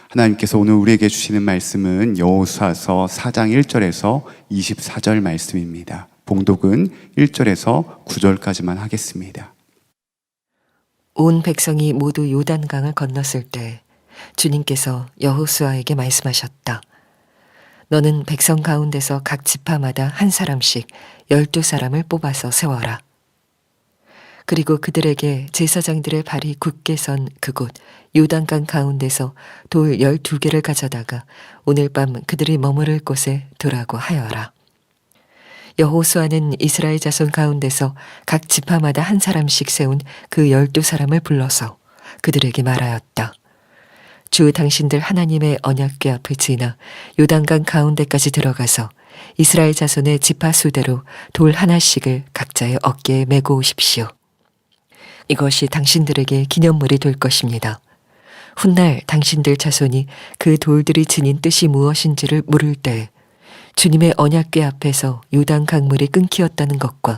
하나님께서 오늘 우리에게 주시는 말씀은 여호수아서 4장 1절에서 24절 말씀입니다. 봉독은 1절에서 9절까지만 하겠습니다. 온 백성이 모두 요단강을 건넜을 때 주님께서 여호수아에게 말씀하셨다. 너는 백성 가운데서 각 지파마다 한 사람씩 12사람을 뽑아서 세워라. 그리고 그들에게 제사장들의 발이 굳게 선 그곳 요단강 가운데서 돌 12개를 가져다가 오늘 밤 그들이 머무를 곳에 두라고 하여라. 여호수아는 이스라엘 자손 가운데서 각 지파마다 한 사람씩 세운 그 12사람을 불러서 그들에게 말하였다. 주 당신들 하나님의 언약궤 앞을 지나 요단강 가운데까지 들어가서 이스라엘 자손의 지파 수대로 돌 하나씩을 각자의 어깨에 메고 오십시오. 이것이 당신들에게 기념물이 될 것입니다. 훗날 당신들 자손이 그 돌들이 지닌 뜻이 무엇인지를 물을 때 주님의 언약궤 앞에서 요단 강물이 끊기었다는 것과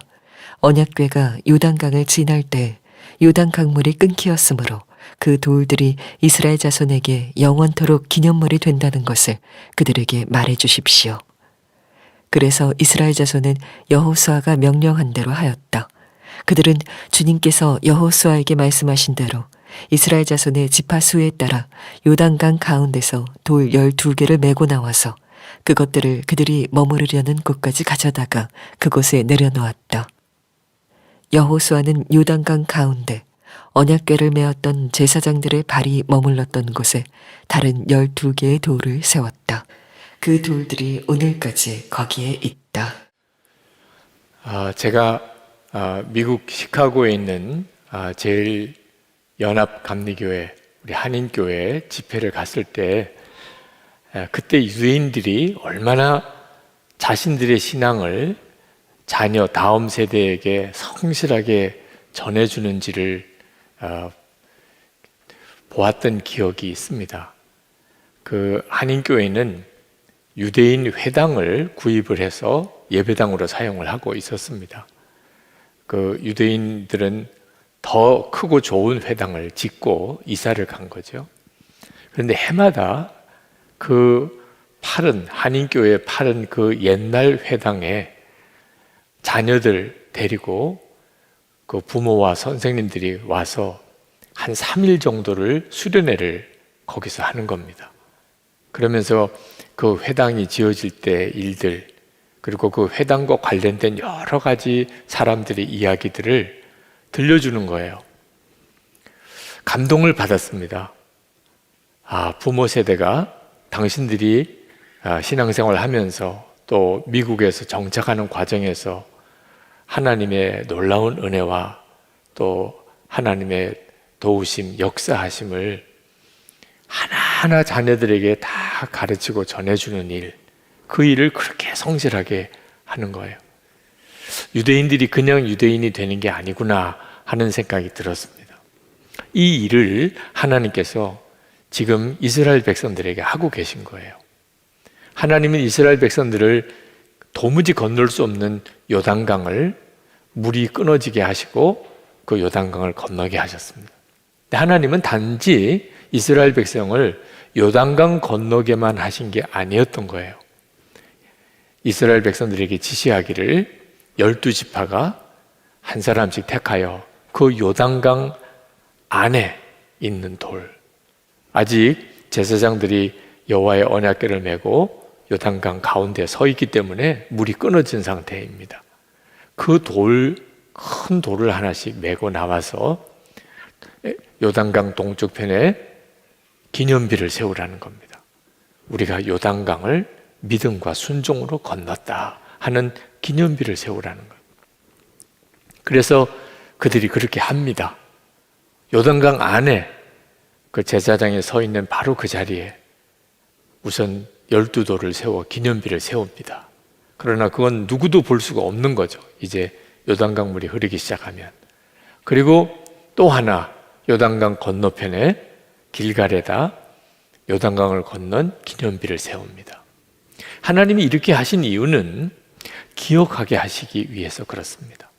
언약궤가 요단강을 지날 때 요단 강물이 끊기었으므로 그 돌들이 이스라엘 자손에게 영원토록 기념물이 된다는 것을 그들에게 말해 주십시오. 그래서 이스라엘 자손은 여호수아가 명령한 대로 하였다. 그들은 주님께서 여호수아에게 말씀하신 대로 이스라엘 자손의 지파 수에 따라 요단강 가운데서 돌 12개를 메고 나와서 그것들을 그들이 머무르려는 곳까지 가져다가 그곳에 내려놓았다. 여호수아는 요단강 가운데 언약궤를 메었던 제사장들의 발이 머물렀던 곳에 다른 12개의 돌을 세웠다. 그 돌들이 오늘까지 거기에 있다. 제가 미국 시카고에 있는 제일 연합 감리교회 우리 한인교회 집회를 갔을 때 그때 유대인들이 얼마나 자신들의 신앙을 자녀 다음 세대에게 성실하게 전해주는지를 보았던 기억이 있습니다. 그 한인교회는 유대인 회당을 구입을 해서 예배당으로 사용을 하고 있었습니다. 그 유대인들은 더 크고 좋은 회당을 짓고 이사를 간 거죠. 그런데 해마다 그 한인교회 파른 그 옛날 회당에 자녀들 데리고 그 부모와 선생님들이 와서 한 3일 정도를 수련회를 거기서 하는 겁니다. 그러면서 그 회당이 지어질 때 일들, 그리고 그 회당과 관련된 여러 가지 사람들의 이야기들을 들려주는 거예요. 감동을 받았습니다. 부모 세대가 당신들이 신앙생활을 하면서 또 미국에서 정착하는 과정에서 하나님의 놀라운 은혜와 또 하나님의 도우심, 역사하심을 하나하나 자녀들에게 다 가르치고 전해주는 일, 그 일을 그렇게 성실하게 하는 거예요. 유대인들이 그냥 유대인이 되는 게 아니구나 하는 생각이 들었습니다. 이 일을 하나님께서 지금 이스라엘 백성들에게 하고 계신 거예요. 하나님은 이스라엘 백성들을 도무지 건널 수 없는 요단강을 물이 끊어지게 하시고 그 요단강을 건너게 하셨습니다. 하나님은 단지 이스라엘 백성을 요단강 건너게만 하신 게 아니었던 거예요. 이스라엘 백성들에게 지시하기를 12지파가 한 사람씩 택하여 그 요단강 안에 있는 돌, 아직 제사장들이 여호와의 언약궤를 메고 요단강 가운데 서 있기 때문에 물이 끊어진 상태입니다. 그 큰 돌을 하나씩 메고 나와서 요단강 동쪽편에 기념비를 세우라는 겁니다. 우리가 요단강을 믿음과 순종으로 건넜다 하는 기념비를 세우라는 거예요. 그래서 그들이 그렇게 합니다. 요단강 안에 그 제사장이 서 있는 바로 그 자리에 우선 12돌을 세워 기념비를 세웁니다. 그러나 그건 누구도 볼 수가 없는 거죠. 이제 요단강 물이 흐르기 시작하면. 그리고 또 하나 요단강 건너편에 길갈에다 요단강을 건넌 기념비를 세웁니다. 하나님이 이렇게 하신 이유는 기억하게 하시기 위해서 그렇습니다.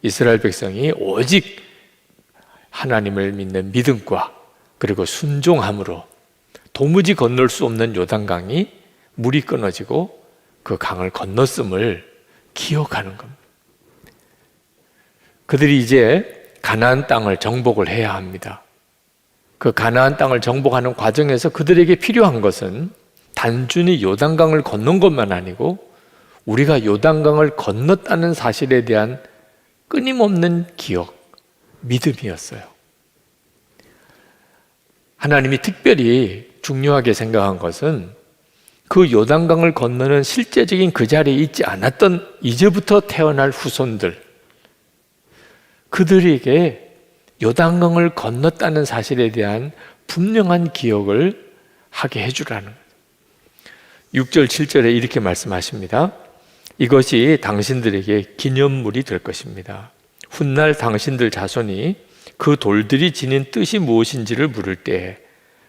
이스라엘 백성이 오직 하나님을 믿는 믿음과 그리고 순종함으로 도무지 건널 수 없는 요단강이 물이 끊어지고 그 강을 건넜음을 기억하는 겁니다. 그들이 이제 가나안 땅을 정복을 해야 합니다. 그 가나안 땅을 정복하는 과정에서 그들에게 필요한 것은 단순히 요단강을 건넌 것만 아니고 우리가 요단강을 건넜다는 사실에 대한 끊임없는 기억, 믿음이었어요. 하나님이 특별히 중요하게 생각한 것은 그 요단강을 건너는 실제적인 그 자리에 있지 않았던 이제부터 태어날 후손들, 그들에게 요단강을 건넜다는 사실에 대한 분명한 기억을 하게 해주라는 거예요. 6절, 7절에 이렇게 말씀하십니다. 이것이 당신들에게 기념물이 될 것입니다. 훗날 당신들 자손이 그 돌들이 지닌 뜻이 무엇인지를 물을 때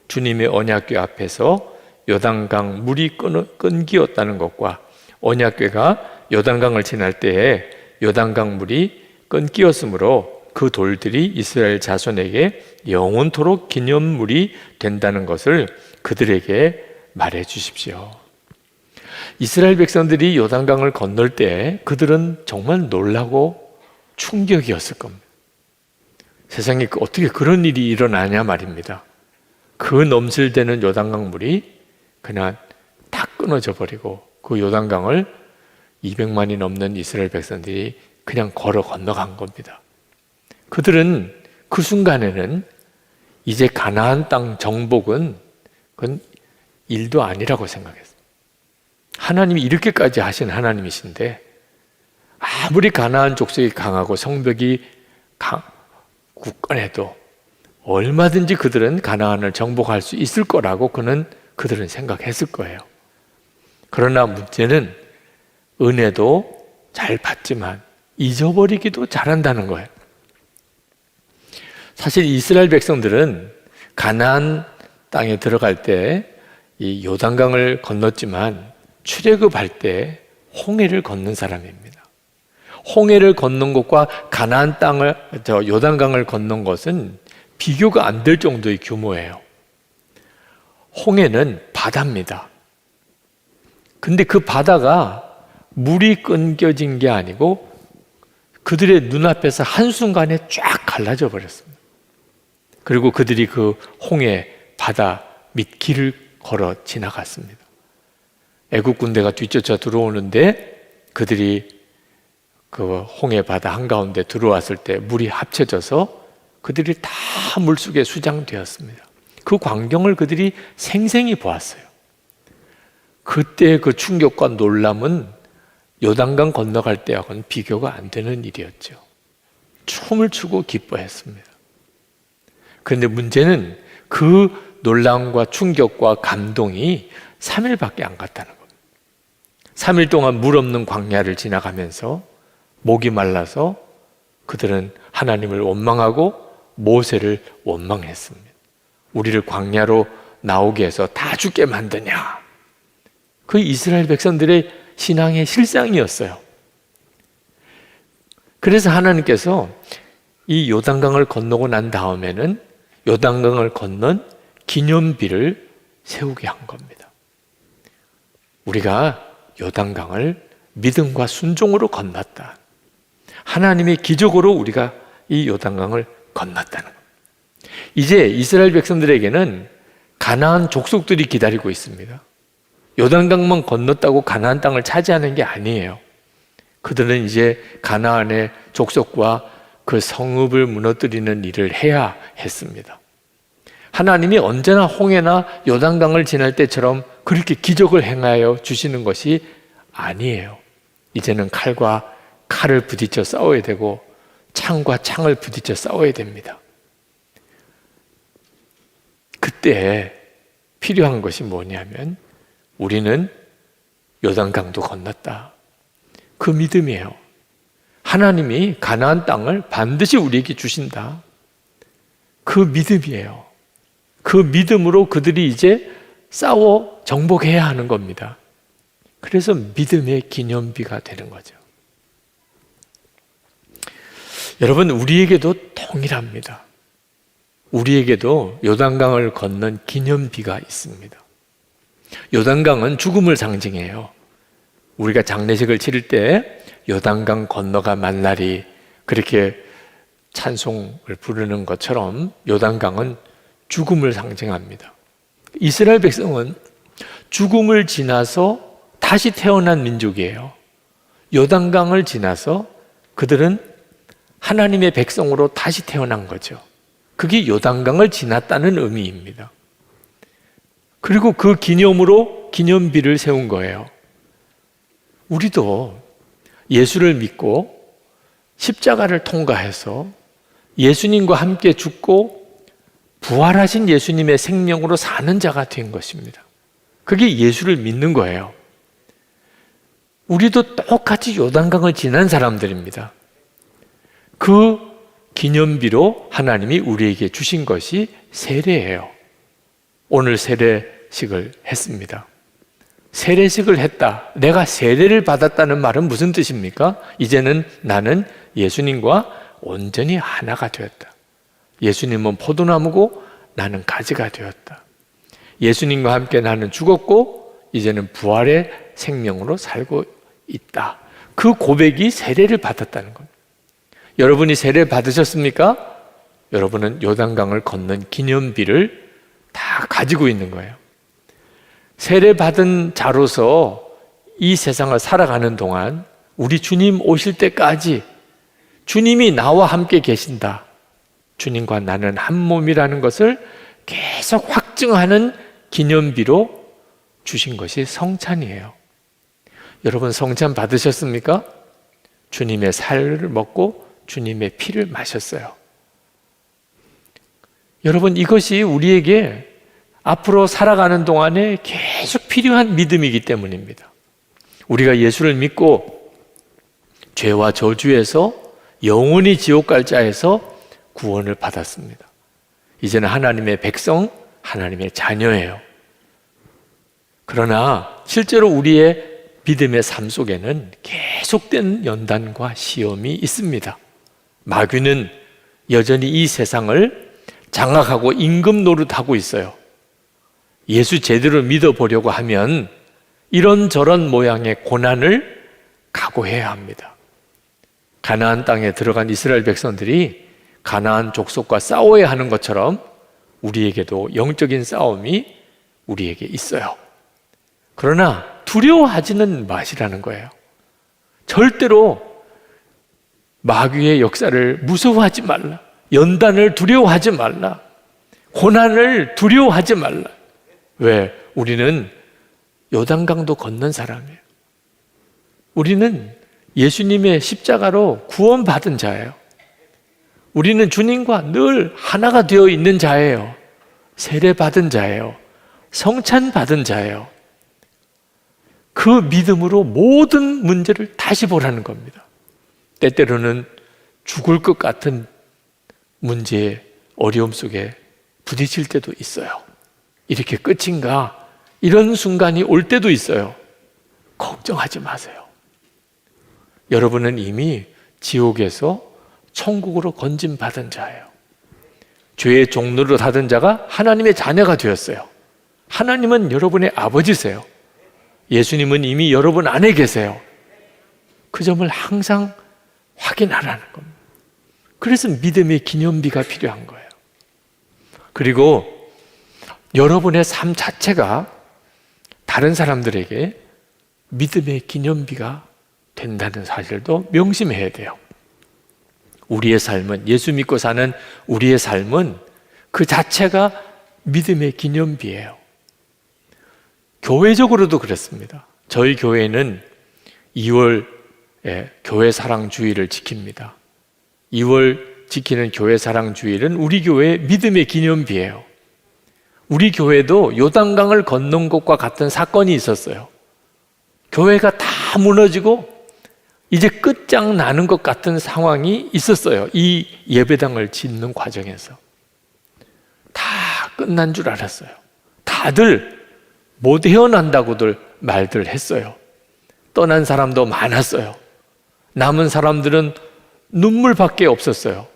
주님의 언약궤 앞에서 요단강 물이 끊기었다는 것과 언약궤가 요단강을 지날 때에 요단강 물이 끊기었으므로 그 돌들이 이스라엘 자손에게 영원토록 기념물이 된다는 것을 그들에게 말해 주십시오. 이스라엘 백성들이 요단강을 건널 때 그들은 정말 놀라고 충격이었을 겁니다. 세상에 어떻게 그런 일이 일어나냐 말입니다. 그 넘실대는 요단강 물이 그냥 다 끊어져 버리고 그 요단강을 200만이 넘는 이스라엘 백성들이 그냥 걸어 건너간 겁니다. 그들은 그 순간에는 이제 가나안 땅 정복은 그건 일도 아니라고 생각했어요. 하나님이 이렇게까지 하신 하나님이신데 아무리 가나안 족속이 강하고 성벽이 굳건해도 얼마든지 그들은 가나안을 정복할 수 있을 거라고 그들은 생각했을 거예요. 그러나 문제는 은혜도 잘 받지만 잊어버리기도 잘한다는 거예요. 사실 이스라엘 백성들은 가나안 땅에 들어갈 때 이 요단강을 건넜지만 출애굽할 때 홍해를 건넌 사람입니다. 홍해를 건넌 것과 가나안 땅을 요단강을 건넌 것은 비교가 안 될 정도의 규모예요. 홍해는 바다입니다. 근데 그 바다가 물이 끊겨진 게 아니고 그들의 눈앞에서 한순간에 쫙 갈라져 버렸습니다. 그리고 그들이 그 홍해 바다 밑 길을 걸어 지나갔습니다. 애국 군대가 뒤쫓아 들어오는데 그들이 그 홍해 바다 한가운데 들어왔을 때 물이 합쳐져서 그들이 다 물속에 수장되었습니다. 그 광경을 그들이 생생히 보았어요. 그때 그 충격과 놀람은 요단강 건너갈 때하고는 비교가 안 되는 일이었죠. 춤을 추고 기뻐했습니다. 그런데 문제는 그 놀람과 충격과 감동이 3일밖에 안 갔다는 겁니다. 3일 동안 물 없는 광야를 지나가면서 목이 말라서 그들은 하나님을 원망하고 모세를 원망했습니다. 우리를 광야로 나오게 해서 다 죽게 만드냐. 그 이스라엘 백성들의 신앙의 실상이었어요. 그래서 하나님께서 이 요단강을 건너고 난 다음에는 요단강을 건넌 기념비를 세우게 한 겁니다. 우리가 요단강을 믿음과 순종으로 건넜다. 하나님의 기적으로 우리가 이 요단강을 건넜다는 겁니다. 이제 이스라엘 백성들에게는 가나안 족속들이 기다리고 있습니다. 요단강만 건넜다고 가나안 땅을 차지하는 게 아니에요. 그들은 이제 가나안의 족속과 그 성읍을 무너뜨리는 일을 해야 했습니다. 하나님이 언제나 홍해나 요단강을 지날 때처럼 그렇게 기적을 행하여 주시는 것이 아니에요. 이제는 칼과 칼을 부딪혀 싸워야 되고 창과 창을 부딪혀 싸워야 됩니다. 그때 필요한 것이 뭐냐면 우리는 요단강도 건넜다. 그 믿음이에요. 하나님이 가나안 땅을 반드시 우리에게 주신다. 그 믿음이에요. 그 믿음으로 그들이 이제 싸워 정복해야 하는 겁니다. 그래서 믿음의 기념비가 되는 거죠. 여러분, 우리에게도 동일합니다. 우리에게도 요단강을 건넌 기념비가 있습니다. 요단강은 죽음을 상징해요. 우리가 장례식을 치를 때 요단강 건너가 만날이 그렇게 찬송을 부르는 것처럼 요단강은 죽음을 상징합니다. 이스라엘 백성은 죽음을 지나서 다시 태어난 민족이에요. 요단강을 지나서 그들은 하나님의 백성으로 다시 태어난 거죠. 그게 요단강을 지났다는 의미입니다. 그리고 그 기념으로 기념비를 세운 거예요. 우리도 예수를 믿고 십자가를 통과해서 예수님과 함께 죽고 부활하신 예수님의 생명으로 사는 자가 된 것입니다. 그게 예수를 믿는 거예요. 우리도 똑같이 요단강을 지난 사람들입니다. 그 기념비로 하나님이 우리에게 주신 것이 세례예요. 오늘 세례식을 했습니다. 세례식을 했다. 내가 세례를 받았다는 말은 무슨 뜻입니까? 이제는 나는 예수님과 온전히 하나가 되었다. 예수님은 포도나무고 나는 가지가 되었다. 예수님과 함께 나는 죽었고 이제는 부활의 생명으로 살고 있다. 그 고백이 세례를 받았다는 겁니다. 여러분이 세례 받으셨습니까? 여러분은 요단강을 건넌 기념비를 다 가지고 있는 거예요. 세례 받은 자로서 이 세상을 살아가는 동안 우리 주님 오실 때까지 주님이 나와 함께 계신다. 주님과 나는 한 몸이라는 것을 계속 확증하는 기념비로 주신 것이 성찬이에요. 여러분 성찬 받으셨습니까? 주님의 살을 먹고 주님의 피를 마셨어요. 여러분 이것이 우리에게 앞으로 살아가는 동안에 계속 필요한 믿음이기 때문입니다. 우리가 예수를 믿고 죄와 저주에서 영원히 지옥 갈 자에서 구원을 받았습니다. 이제는 하나님의 백성, 하나님의 자녀예요. 그러나 실제로 우리의 믿음의 삶 속에는 계속된 연단과 시험이 있습니다. 마귀는 여전히 이 세상을 장악하고 임금 노릇하고 있어요. 예수 제대로 믿어보려고 하면 이런저런 모양의 고난을 각오해야 합니다. 가나안 땅에 들어간 이스라엘 백성들이 가나안 족속과 싸워야 하는 것처럼 우리에게도 영적인 싸움이 우리에게 있어요. 그러나 두려워하지는 마시라는 거예요. 절대로 마귀의 역사를 무서워하지 말라. 연단을 두려워하지 말라. 고난을 두려워하지 말라. 왜? 우리는 요단강도 건넌 사람이에요. 우리는 예수님의 십자가로 구원받은 자예요. 우리는 주님과 늘 하나가 되어 있는 자예요. 세례받은 자예요. 성찬받은 자예요. 그 믿음으로 모든 문제를 다시 보라는 겁니다. 때때로는 죽을 것 같은 문제의 어려움 속에 부딪힐 때도 있어요. 이렇게 끝인가? 이런 순간이 올 때도 있어요. 걱정하지 마세요. 여러분은 이미 지옥에서 천국으로 건짐받은 자예요. 죄의 종로로 닫은 자가 하나님의 자녀가 되었어요. 하나님은 여러분의 아버지세요. 예수님은 이미 여러분 안에 계세요. 그 점을 항상 확인하라는 겁니다. 그래서 믿음의 기념비가 필요한 거예요. 그리고 여러분의 삶 자체가 다른 사람들에게 믿음의 기념비가 된다는 사실도 명심해야 돼요. 우리의 삶은, 예수 믿고 사는 우리의 삶은 그 자체가 믿음의 기념비예요. 교회적으로도 그렇습니다. 저희 교회는 2월에 교회 사랑 주일을 지킵니다. 2월 지키는 교회 사랑 주일은 우리 교회의 믿음의 기념비예요. 우리 교회도 요단강을 건넌 것과 같은 사건이 있었어요. 교회가 다 무너지고 이제 끝장나는 것 같은 상황이 있었어요. 이 예배당을 짓는 과정에서. 다 끝난 줄 알았어요. 다들 못 헤어난다고들 말들 했어요. 떠난 사람도 많았어요. 남은 사람들은 눈물밖에 없었어요.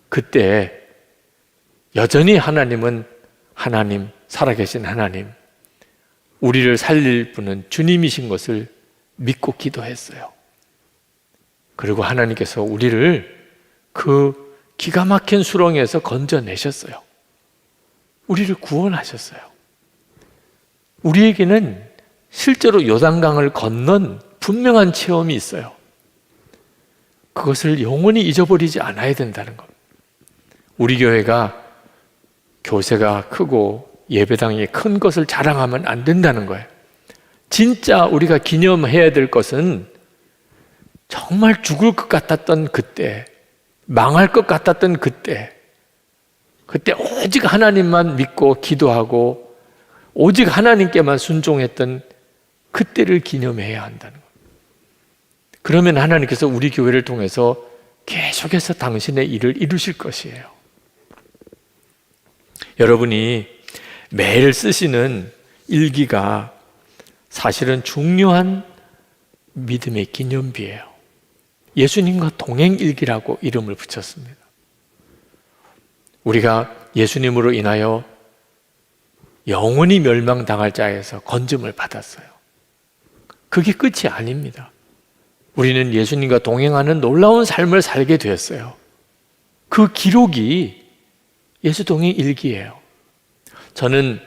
그때 여전히 하나님은 하나님, 살아계신 하나님, 우리를 살릴 분은 주님이신 것을 믿고 기도했어요. 그리고 하나님께서 우리를 그 기가 막힌 수렁에서 건져내셨어요. 우리를 구원하셨어요. 우리에게는 실제로 요단강을 건넌 분명한 체험이 있어요. 그것을 영원히 잊어버리지 않아야 된다는 것. 우리 교회가 교세가 크고 예배당이 큰 것을 자랑하면 안 된다는 거예요. 진짜 우리가 기념해야 될 것은 정말 죽을 것 같았던 그때, 망할 것 같았던 그때 오직 하나님만 믿고 기도하고 오직 하나님께만 순종했던 그때를 기념해야 한다는 거예요. 그러면 하나님께서 우리 교회를 통해서 계속해서 당신의 일을 이루실 것이에요. 여러분이 매일 쓰시는 일기가 사실은 중요한 믿음의 기념비예요. 예수님과 동행일기라고 이름을 붙였습니다. 우리가 예수님으로 인하여 영원히 멸망당할 자에서 건짐을 받았어요. 그게 끝이 아닙니다. 우리는 예수님과 동행하는 놀라운 삶을 살게 되었어요. 그 기록이 예수 동행 일기예요. 저는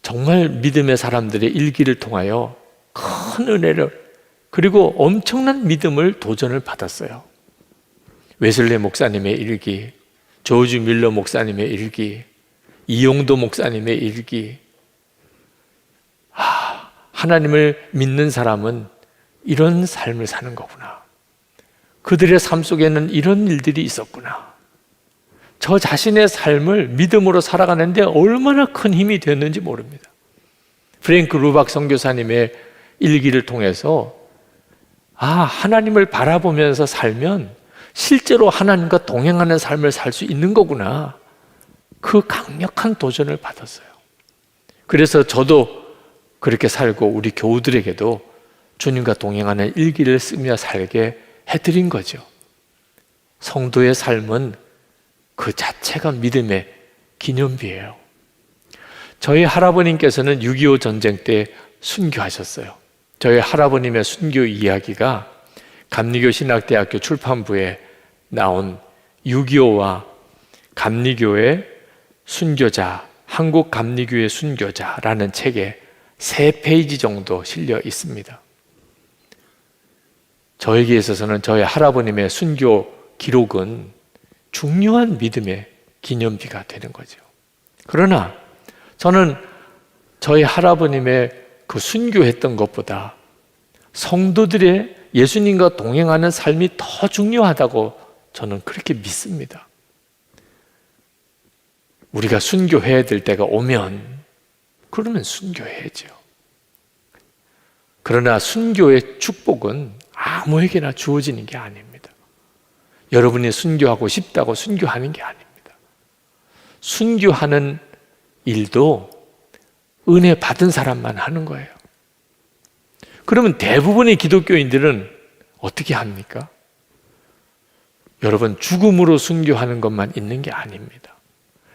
정말 믿음의 사람들의 일기를 통하여 큰 은혜를 그리고 엄청난 믿음을 도전을 받았어요. 웨슬리 목사님의 일기, 조지 밀러 목사님의 일기, 이용도 목사님의 일기. 하나님을 믿는 사람은 이런 삶을 사는 거구나. 그들의 삶 속에는 이런 일들이 있었구나. 저 자신의 삶을 믿음으로 살아가는데 얼마나 큰 힘이 되었는지 모릅니다. 프랭크 루박 선교사님의 일기를 통해서 하나님을 바라보면서 살면 실제로 하나님과 동행하는 삶을 살 수 있는 거구나. 그 강력한 도전을 받았어요. 그래서 저도 그렇게 살고 우리 교우들에게도 주님과 동행하는 일기를 쓰며 살게 해드린 거죠. 성도의 삶은 그 자체가 믿음의 기념비예요. 저희 할아버님께서는 6.25 전쟁 때 순교하셨어요. 저희 할아버님의 순교 이야기가 감리교 신학대학교 출판부에 나온 6.25와 감리교의 순교자, 한국 감리교의 순교자라는 책에 3페이지 정도 실려 있습니다. 저에게 있어서는 저희 할아버님의 순교 기록은 중요한 믿음의 기념비가 되는 거죠. 그러나 저는 저희 할아버님의 그 순교했던 것보다 성도들의 예수님과 동행하는 삶이 더 중요하다고 저는 그렇게 믿습니다. 우리가 순교해야 될 때가 오면 그러면 순교해야죠. 그러나 순교의 축복은 아무에게나 주어지는 게 아닙니다. 여러분이 순교하고 싶다고 순교하는 게 아닙니다. 순교하는 일도 은혜 받은 사람만 하는 거예요. 그러면 대부분의 기독교인들은 어떻게 합니까? 여러분, 죽음으로 순교하는 것만 있는 게 아닙니다.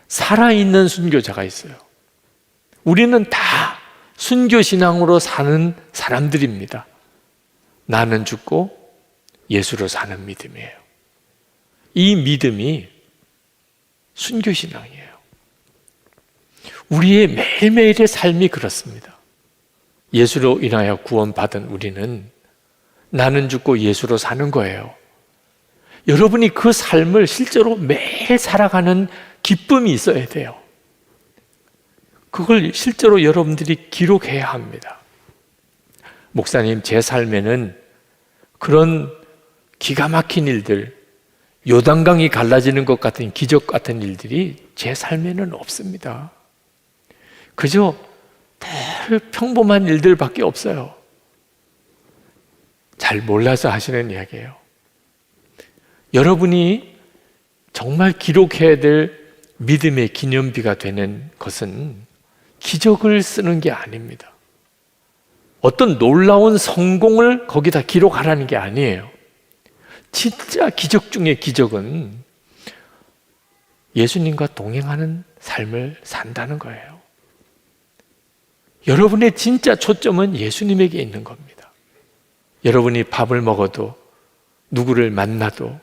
살아있는 순교자가 있어요. 우리는 다 순교신앙으로 사는 사람들입니다. 나는 죽고 예수로 사는 믿음이에요. 이 믿음이 순교신앙이에요. 우리의 매일매일의 삶이 그렇습니다. 예수로 인하여 구원받은 우리는 나는 죽고 예수로 사는 거예요. 여러분이 그 삶을 실제로 매일 살아가는 기쁨이 있어야 돼요. 그걸 실제로 여러분들이 기록해야 합니다. 목사님, 제 삶에는 그런 기가 막힌 일들, 요단강이 갈라지는 것 같은 기적 같은 일들이 제 삶에는 없습니다. 그저 늘 평범한 일들밖에 없어요. 잘 몰라서 하시는 이야기예요. 여러분이 정말 기록해야 될 믿음의 기념비가 되는 것은 기적을 쓰는 게 아닙니다. 어떤 놀라운 성공을 거기다 기록하라는 게 아니에요. 진짜 기적 중의 기적은 예수님과 동행하는 삶을 산다는 거예요. 여러분의 진짜 초점은 예수님에게 있는 겁니다. 여러분이 밥을 먹어도, 누구를 만나도,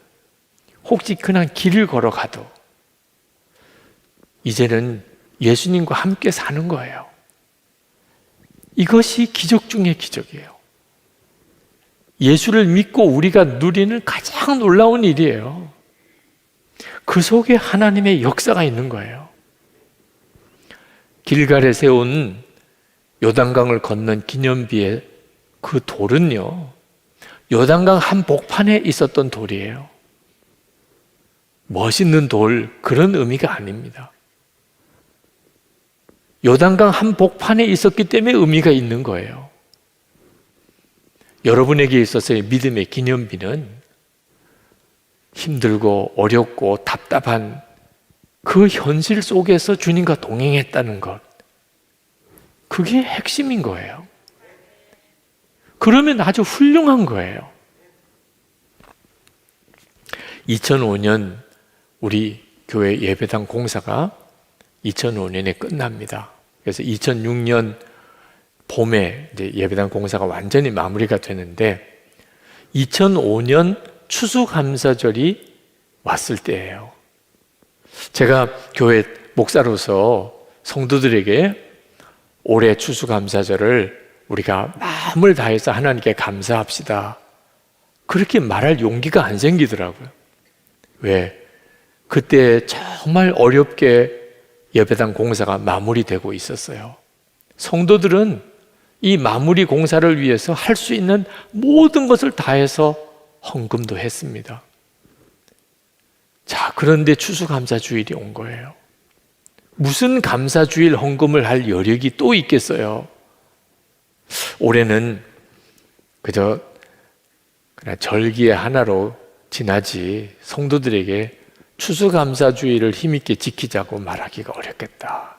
혹시 그냥 길을 걸어가도 이제는 예수님과 함께 사는 거예요. 이것이 기적 중의 기적이에요. 예수를 믿고 우리가 누리는 가장 놀라운 일이에요. 그 속에 하나님의 역사가 있는 거예요. 길갈에 세운 요단강을 건넌 기념비의 그 돌은요, 요단강 한복판에 있었던 돌이에요. 멋있는 돌, 그런 의미가 아닙니다. 요단강 한복판에 있었기 때문에 의미가 있는 거예요. 여러분에게 있어서의 믿음의 기념비는 힘들고 어렵고 답답한 그 현실 속에서 주님과 동행했다는 것, 그게 핵심인 거예요. 그러면 아주 훌륭한 거예요. 2005년 우리 교회 예배당 공사가 2005년에 끝납니다. 그래서 2006년 봄에 이제 예배당 공사가 완전히 마무리가 되는데 2005년 추수감사절이 왔을 때예요. 제가 교회 목사로서 성도들에게 올해 추수감사절을 우리가 마음을 다해서 하나님께 감사합시다, 그렇게 말할 용기가 안 생기더라고요. 왜? 그때 정말 어렵게 예배당 공사가 마무리되고 있었어요. 성도들은 이 마무리 공사를 위해서 할 수 있는 모든 것을 다해서 헌금도 했습니다. 자, 그런데 추수감사주일이 온 거예요. 무슨 감사주일 헌금을 할 여력이 또 있겠어요? 올해는 그저 그냥 절기의 하나로 지나지 성도들에게 추수감사주일을 힘있게 지키자고 말하기가 어렵겠다,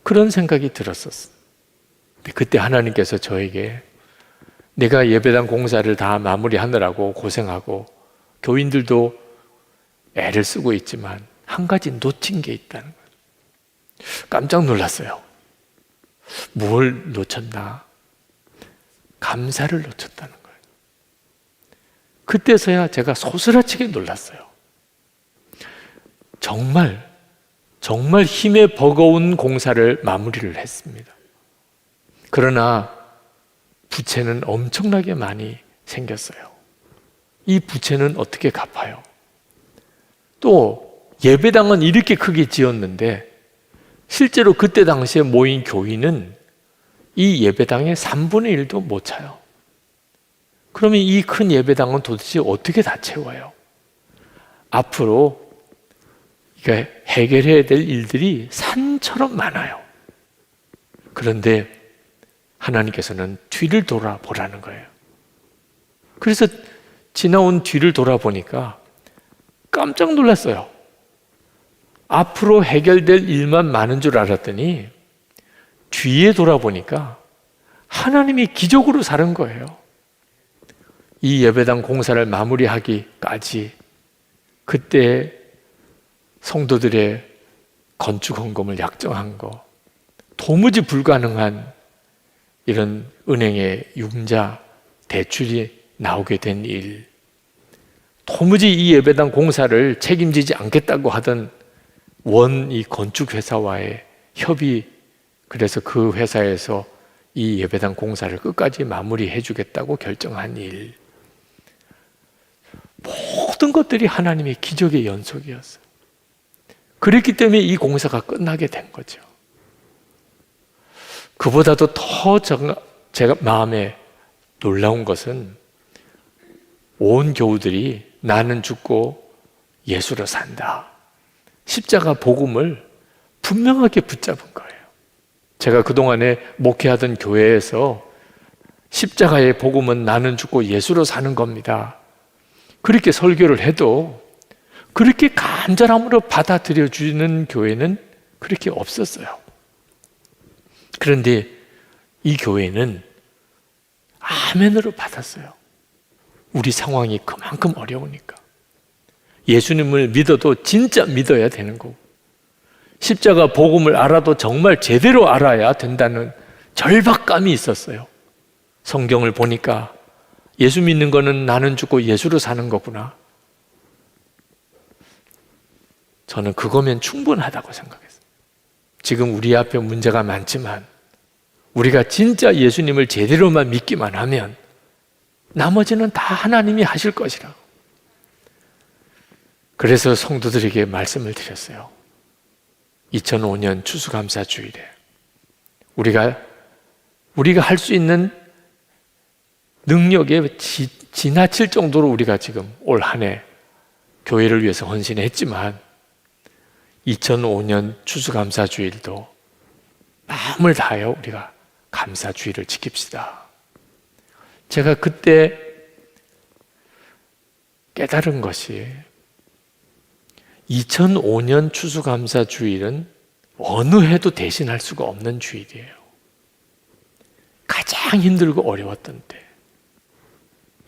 그런 생각이 들었었어요. 근데 그때 하나님께서 저에게 내가 예배당 공사를 다 마무리하느라고 고생하고 교인들도 애를 쓰고 있지만 한 가지 놓친 게 있다는 거예요. 깜짝 놀랐어요. 뭘 놓쳤나? 감사를 놓쳤다는 거예요. 그때서야 제가 소스라치게 놀랐어요. 정말 힘에 버거운 공사를 마무리를 했습니다. 그러나 부채는 엄청나게 많이 생겼어요. 이 부채는 어떻게 갚아요? 또 예배당은 이렇게 크게 지었는데 실제로 그때 당시에 모인 교인은 이 예배당의 3분의 1도 못 차요. 그러면 이 큰 예배당은 도대체 어떻게 다 채워요? 앞으로 해결해야 될 일들이 산처럼 많아요. 그런데 하나님께서는 뒤를 돌아보라는 거예요. 그래서 지나온 뒤를 돌아보니까 깜짝 놀랐어요. 앞으로 해결될 일만 많은 줄 알았더니 뒤에 돌아보니까 하나님이 기적으로 사는 거예요. 이 예배당 공사를 마무리하기까지 그때 성도들의 건축 헌금을 약정한 거, 도무지 불가능한 이런 은행의 융자 대출이 나오게 된 일, 도무지 이 예배당 공사를 책임지지 않겠다고 하던 이 건축회사와의 협의, 그래서 그 회사에서 이 예배당 공사를 끝까지 마무리해 주겠다고 결정한 일, 모든 것들이 하나님의 기적의 연속이었어요. 그랬기 때문에 이 공사가 끝나게 된 거죠. 그보다도 더 제가 마음에 놀라운 것은 온 교우들이 나는 죽고 예수로 산다, 십자가 복음을 분명하게 붙잡은 거예요. 제가 그동안에 목회하던 교회에서 십자가의 복음은 나는 죽고 예수로 사는 겁니다, 그렇게 설교를 해도 그렇게 간절함으로 받아들여 주는 교회는 그렇게 없었어요. 그런데 이 교회는 아멘으로 받았어요. 우리 상황이 그만큼 어려우니까. 예수님을 믿어도 진짜 믿어야 되는 거고, 십자가 복음을 알아도 정말 제대로 알아야 된다는 절박감이 있었어요. 성경을 보니까 예수 믿는 거는 나는 죽고 예수로 사는 거구나. 저는 그거면 충분하다고 생각했어요. 지금 우리 앞에 문제가 많지만 우리가 진짜 예수님을 제대로만 믿기만 하면 나머지는 다 하나님이 하실 것이라고. 그래서 성도들에게 말씀을 드렸어요. 2005년 추수감사주일에 우리가 할 수 있는 능력에 지나칠 정도로 우리가 지금 올 한 해 교회를 위해서 헌신했지만 2005년 추수감사주일도 마음을 다하여 우리가 감사주일을 지킵시다. 제가 그때 깨달은 것이 2005년 추수감사주일은 어느 해도 대신할 수가 없는 주일이에요. 가장 힘들고 어려웠던 때,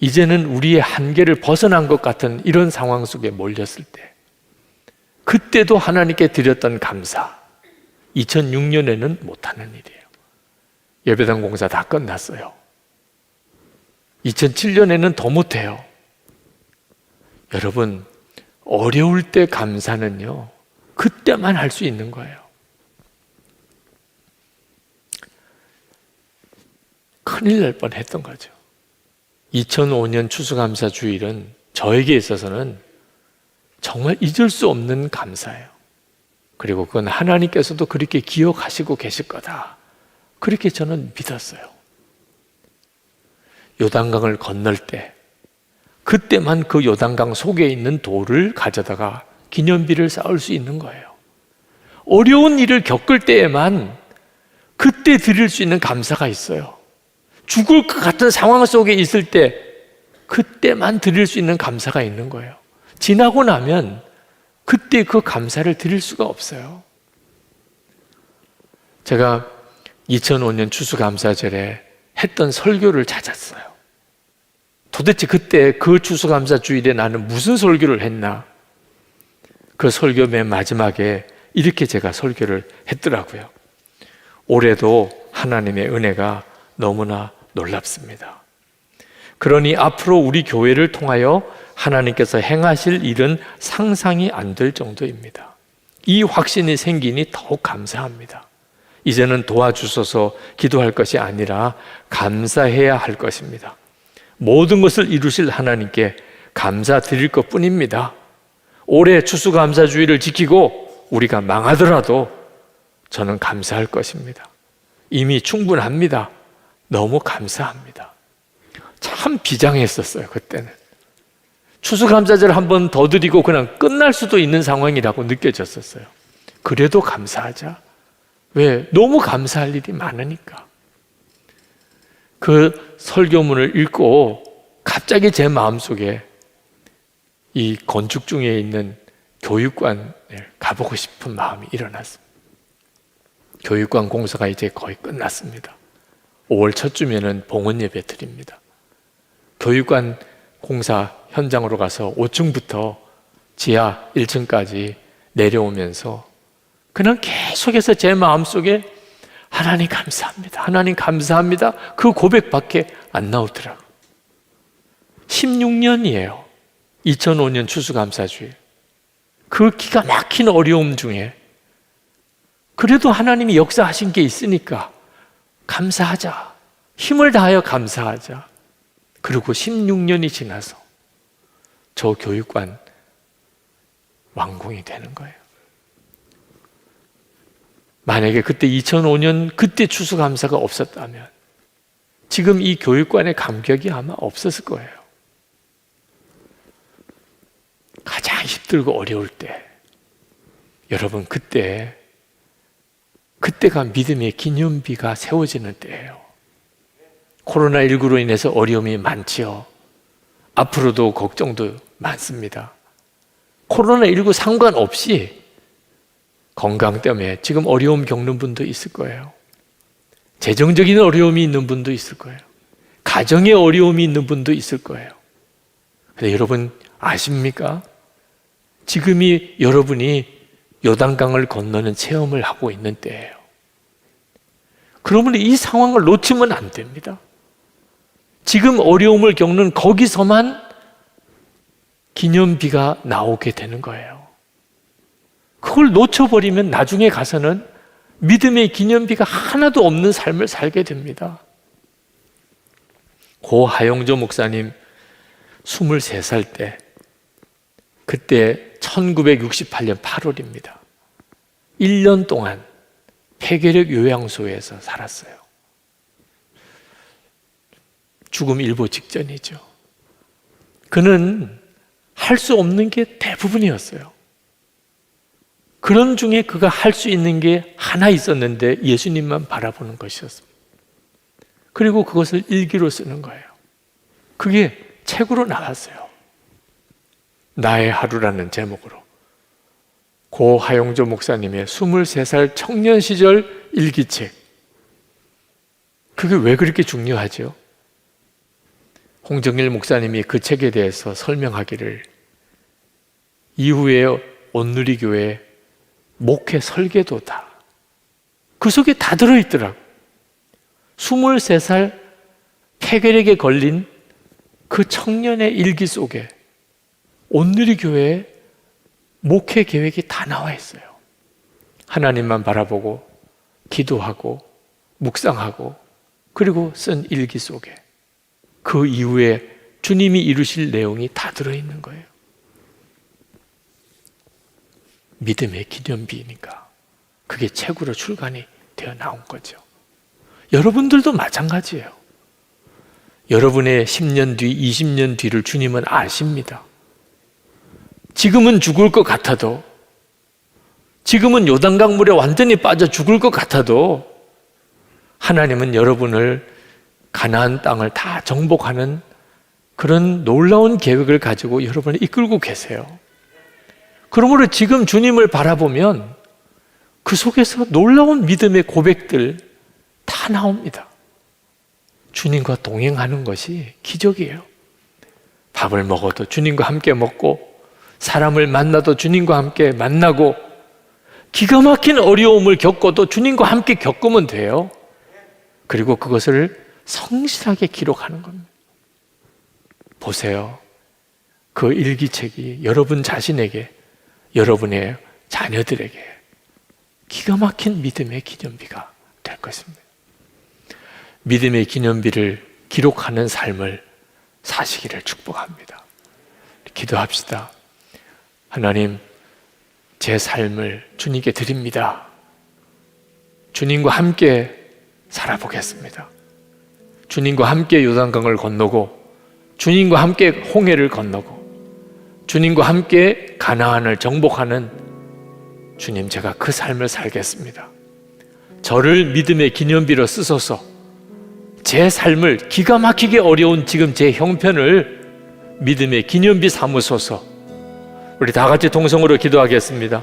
이제는 우리의 한계를 벗어난 것 같은 이런 상황 속에 몰렸을 때, 그때도 하나님께 드렸던 감사, 2006년에는 못하는 일이에요. 예배당 공사 다 끝났어요. 2007년에는 더 못해요. 여러분, 어려울 때 감사는요, 그때만 할 수 있는 거예요. 큰일 날 뻔했던 거죠. 2005년 추수감사 주일은 저에게 있어서는 정말 잊을 수 없는 감사예요. 그리고 그건 하나님께서도 그렇게 기억하시고 계실 거다. 그렇게 저는 믿었어요. 요단강을 건널 때 그때만 그 요단강 속에 있는 돌을 가져다가 기념비를 쌓을 수 있는 거예요. 어려운 일을 겪을 때에만 그때 드릴 수 있는 감사가 있어요. 죽을 것 같은 상황 속에 있을 때 그때만 드릴 수 있는 감사가 있는 거예요. 지나고 나면 그때 그 감사를 드릴 수가 없어요. 제가 2005년 추수감사절에 했던 설교를 찾았어요. 도대체 그때 그 추수감사 주일에 나는 무슨 설교를 했나? 그 설교 맨 마지막에 이렇게 제가 설교를 했더라고요. 올해도 하나님의 은혜가 너무나 놀랍습니다. 그러니 앞으로 우리 교회를 통하여 하나님께서 행하실 일은 상상이 안 될 정도입니다. 이 확신이 생기니 더욱 감사합니다. 이제는 도와주셔서 기도할 것이 아니라 감사해야 할 것입니다. 모든 것을 이루실 하나님께 감사드릴 것뿐입니다. 올해 추수감사주의를 지키고 우리가 망하더라도 저는 감사할 것입니다. 이미 충분합니다. 너무 감사합니다. 참 비장했었어요, 그때는. 추수감사절 한 번 더 드리고 그냥 끝날 수도 있는 상황이라고 느껴졌었어요. 그래도 감사하자. 왜? 너무 감사할 일이 많으니까. 그 설교문을 읽고 갑자기 제 마음속에 이 건축 중에 있는 교육관에 가보고 싶은 마음이 일어났습니다. 교육관 공사가 이제 거의 끝났습니다. 5월 첫주면은 봉헌 예배 드립니다. 교육관 공사 현장으로 가서 5층부터 지하 1층까지 내려오면서 그냥 계속해서 제 마음속에 하나님 감사합니다. 하나님 감사합니다. 그 고백밖에 안 나오더라고요. 16년이에요. 2005년 추수감사주일. 그 기가 막힌 어려움 중에 그래도 하나님이 역사하신 게 있으니까 감사하자. 힘을 다하여 감사하자. 그리고 16년이 지나서 저 교육관 완공이 되는 거예요. 만약에 그때 2005년 그때 추수감사가 없었다면 지금 이 교육관의 감격이 아마 없었을 거예요. 가장 힘들고 어려울 때 여러분 그때가 믿음의 기념비가 세워지는 때예요. 코로나19로 인해서 어려움이 많지요. 앞으로도 걱정도 많습니다. 코로나19 상관없이 건강 때문에 지금 어려움 겪는 분도 있을 거예요. 재정적인 어려움이 있는 분도 있을 거예요. 가정의 어려움이 있는 분도 있을 거예요. 근데 여러분 아십니까? 지금이 여러분이 요단강을 건너는 체험을 하고 있는 때예요. 그러므로 이 상황을 놓치면 안 됩니다. 지금 어려움을 겪는 거기서만 기념비가 나오게 되는 거예요. 그걸 놓쳐버리면 나중에 가서는 믿음의 기념비가 하나도 없는 삶을 살게 됩니다. 고 하용조 목사님 23살 때, 그때 1968년 8월입니다. 1년 동안 폐결핵 요양소에서 살았어요. 죽음 일보 직전이죠. 그는 할 수 없는 게 대부분이었어요. 그런 중에 그가 할 수 있는 게 하나 있었는데 예수님만 바라보는 것이었습니다. 그리고 그것을 일기로 쓰는 거예요. 그게 책으로 나왔어요. 나의 하루라는 제목으로. 고 하용조 목사님의 23살 청년 시절 일기책. 그게 왜 그렇게 중요하죠? 홍정일 목사님이 그 책에 대해서 설명하기를, 이후에 온누리교회 목회 설계도다, 그 속에 다 들어있더라고요. 23살 폐결핵에 걸린 그 청년의 일기 속에 온누리교회의 목회 계획이 다 나와 있어요. 하나님만 바라보고 기도하고 묵상하고 그리고 쓴 일기 속에 그 이후에 주님이 이루실 내용이 다 들어있는 거예요. 믿음의 기념비니까 그게 책으로 출간이 되어 나온 거죠. 여러분들도 마찬가지예요. 여러분의 10년 뒤, 20년 뒤를 주님은 아십니다. 지금은 죽을 것 같아도, 지금은 요단강 물에 완전히 빠져 죽을 것 같아도 하나님은 여러분을 가나안 땅을 다 정복하는 그런 놀라운 계획을 가지고 여러분을 이끌고 계세요. 그러므로 지금 주님을 바라보면 그 속에서 놀라운 믿음의 고백들 다 나옵니다. 주님과 동행하는 것이 기적이에요. 밥을 먹어도 주님과 함께 먹고, 사람을 만나도 주님과 함께 만나고, 기가 막힌 어려움을 겪어도 주님과 함께 겪으면 돼요. 그리고 그것을 성실하게 기록하는 겁니다. 보세요. 그 일기책이 여러분 자신에게, 여러분의 자녀들에게 기가 막힌 믿음의 기념비가 될 것입니다. 믿음의 기념비를 기록하는 삶을 사시기를 축복합니다. 기도합시다. 하나님, 제 삶을 주님께 드립니다. 주님과 함께 살아보겠습니다. 주님과 함께 요단강을 건너고, 주님과 함께 홍해를 건너고, 주님과 함께 가나안을 정복하는 주님, 제가 그 삶을 살겠습니다. 저를 믿음의 기념비로 쓰소서. 제 삶을, 기가 막히게 어려운 지금 제 형편을 믿음의 기념비 삼으소서. 우리 다 같이 동성으로 기도하겠습니다.